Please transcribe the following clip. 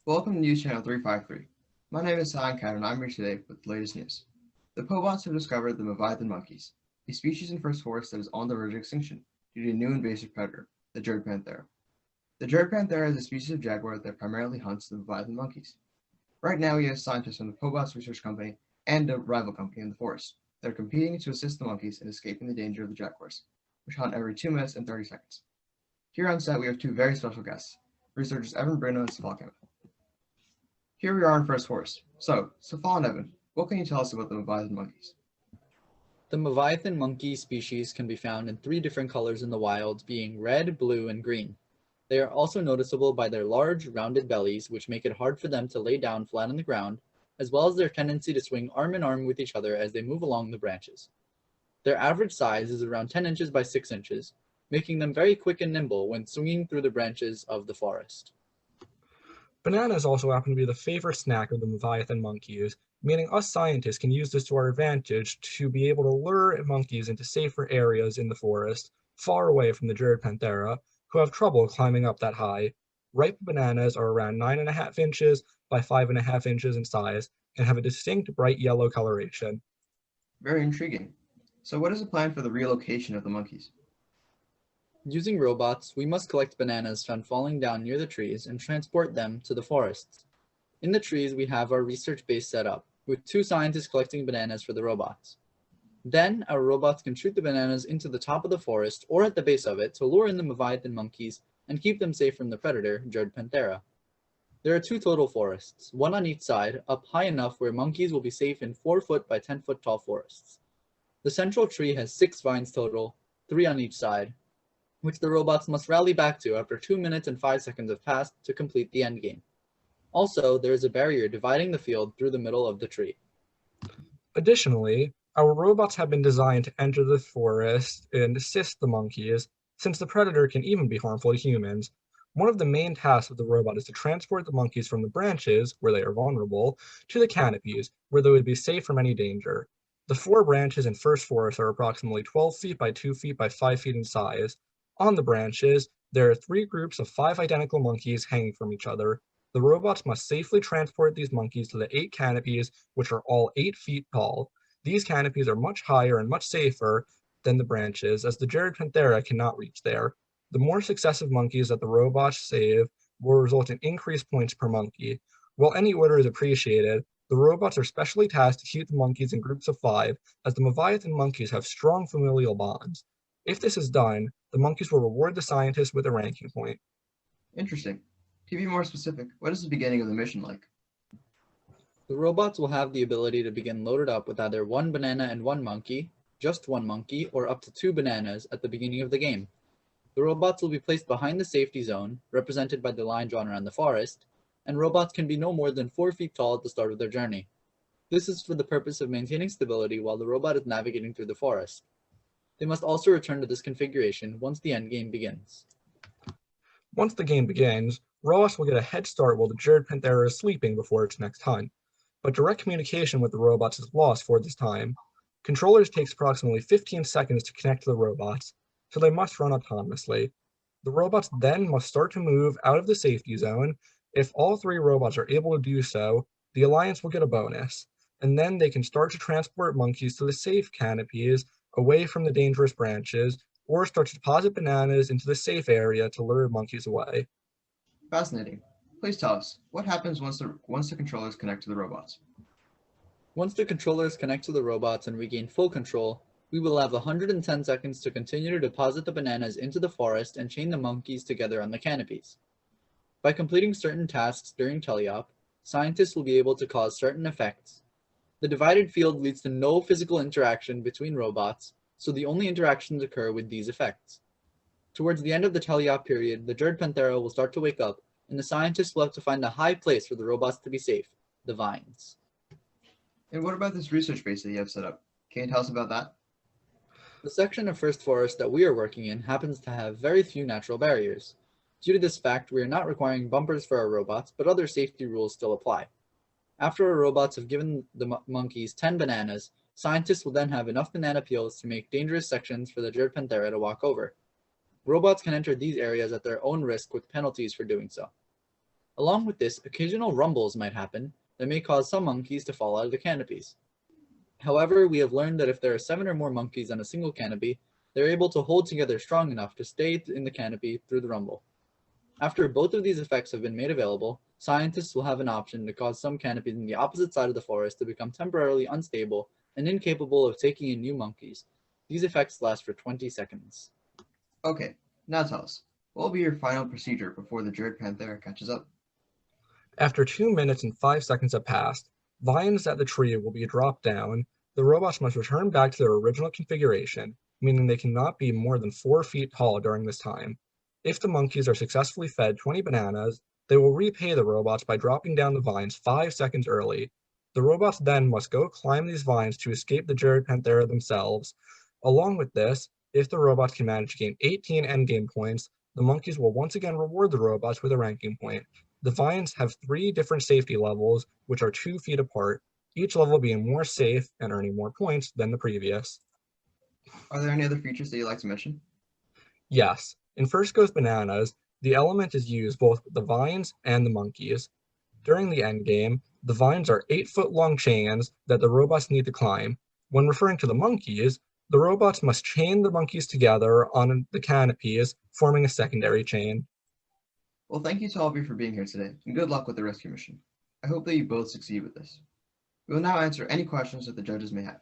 Welcome to News Channel 353. My name is Sion Cat and I'm here today with the latest news. The Pobots have discovered the Leviathan monkeys, a species in first forest that is on the verge of extinction due to a new invasive predator, the Gerd panthera. The Gerd panthera is a species of jaguar that primarily hunts the Leviathan monkeys. Right now we have scientists from the Pobots Research Company and a rival company in the forest that are competing to assist the monkeys in escaping the danger of the jaguars, which hunt every 2 minutes and 30 seconds. Here on set we have two very special guests, researchers Evan Bruno and Saval Kevin. Here we are in First Forest. So, Saval and Evan, what can you tell us about the Leviathan monkeys? The Leviathan monkey species can be found in 3 different colors in the wild, being red, blue, and green. They are also noticeable by their large, rounded bellies, which make it hard for them to lay down flat on the ground, as well as their tendency to swing arm in arm with each other as they move along the branches. Their average size is around 10 inches by 6 inches, making them very quick and nimble when swinging through the branches of the forest. Bananas also happen to be the favorite snack of the Leviathan monkeys, meaning us scientists can use this to our advantage to be able to lure monkeys into safer areas in the forest, far away from the Gerd panthera, who have trouble climbing up that high. Ripe bananas are around 9.5 inches by 5.5 inches in size and have a distinct bright yellow coloration. Very intriguing. So, what is the plan for the relocation of the monkeys? Using robots, we must collect bananas found falling down near the trees and transport them to the forests. In the trees, we have our research base set up, with 2 scientists collecting bananas for the robots. Then, our robots can shoot the bananas into the top of the forest or at the base of it to lure in the Leviathan monkeys and keep them safe from the predator, Gerd panthera. There are 2 total forests, one on each side, up high enough where monkeys will be safe in 4-foot by 10-foot tall forests. The central tree has 6 vines total, 3 on each side, which the robots must rally back to after 2 minutes and 5 seconds have passed to complete the endgame. Also, there is a barrier dividing the field through the middle of the tree. Additionally, our robots have been designed to enter the forest and assist the monkeys, since the predator can even be harmful to humans. One of the main tasks of the robot is to transport the monkeys from the branches, where they are vulnerable, to the canopies, where they would be safe from any danger. The 4 branches in First Forest are approximately 12 feet by 2 feet by 5 feet in size. On the branches, there are 3 groups of 5 identical monkeys hanging from each other. The robots must safely transport these monkeys to the 8 canopies, which are all 8 feet tall. These canopies are much higher and much safer than the branches, as the Gerd panthera cannot reach there. The more successive monkeys that the robots save will result in increased points per monkey. While any order is appreciated, the robots are specially tasked to keep the monkeys in groups of 5, as the Leviathan monkeys have strong familial bonds. If this is done, the monkeys will reward the scientists with a ranking point. Interesting. To be more specific, what is the beginning of the mission like? The robots will have the ability to begin loaded up with either 1 banana and 1 monkey, just 1 monkey, or up to 2 bananas at the beginning of the game. The robots will be placed behind the safety zone, represented by the line drawn around the forest, and robots can be no more than 4 feet tall at the start of their journey. This is for the purpose of maintaining stability while the robot is navigating through the forest. They must also return to this configuration once the endgame begins. Once the game begins, robots will get a head start while the Gerd panthera is sleeping before its next hunt, but direct communication with the robots is lost for this time. Controllers takes approximately 15 seconds to connect to the robots, so they must run autonomously. The robots then must start to move out of the safety zone. If all 3 robots are able to do so, the Alliance will get a bonus, and then they can start to transport monkeys to the safe canopies away from the dangerous branches, or start to deposit bananas into the safe area to lure monkeys away. Fascinating. Please tell us, what happens once the controllers connect to the robots? Once the controllers connect to the robots and regain full control, we will have 110 seconds to continue to deposit the bananas into the forest and chain the monkeys together on the canopies. By completing certain tasks during teleop, scientists will be able to cause certain effects. The divided field leads to no physical interaction between robots, so the only interactions occur with these effects. Towards the end of the teleop period, the Gerd panthera will start to wake up, and the scientists will have to find a high place for the robots to be safe, the vines. And what about this research base that you have set up? Can you tell us about that? The section of First Forest that we are working in happens to have very few natural barriers. Due to this fact, we are not requiring bumpers for our robots, but other safety rules still apply. After our robots have given the monkeys 10 bananas, scientists will then have enough banana peels to make dangerous sections for the Gerd panthera to walk over. Robots can enter these areas at their own risk with penalties for doing so. Along with this, occasional rumbles might happen that may cause some monkeys to fall out of the canopies. However, we have learned that if there are 7 or more monkeys on a single canopy, they're able to hold together strong enough to stay in the canopy through the rumble. After both of these effects have been made available, scientists will have an option to cause some canopies on the opposite side of the forest to become temporarily unstable and incapable of taking in new monkeys. These effects last for 20 seconds. Okay, now tell us, what will be your final procedure before the Jared Panthera catches up? After 2 minutes and 5 seconds have passed, vines at the tree will be dropped down. The robots must return back to their original configuration, meaning they cannot be more than 4 feet tall during this time. If the monkeys are successfully fed 20 bananas, they will repay the robots by dropping down the vines 5 seconds early. The robots then must go climb these vines to escape the Jared Panthera themselves. Along with this, if the robots can manage to gain 18 endgame points, the monkeys will once again reward the robots with a ranking point. The vines have 3 different safety levels, which are 2 feet apart, each level being more safe and earning more points than the previous. Are there any other features that you'd like to mention? Yes, in First Goes Bananas, the element is used both with the vines and the monkeys. During the endgame, the vines are 8-foot-long chains that the robots need to climb. When referring to the monkeys, the robots must chain the monkeys together on the canopies, forming a secondary chain. Well, thank you to all of you for being here today, and good luck with the rescue mission. I hope that you both succeed with this. We will now answer any questions that the judges may have.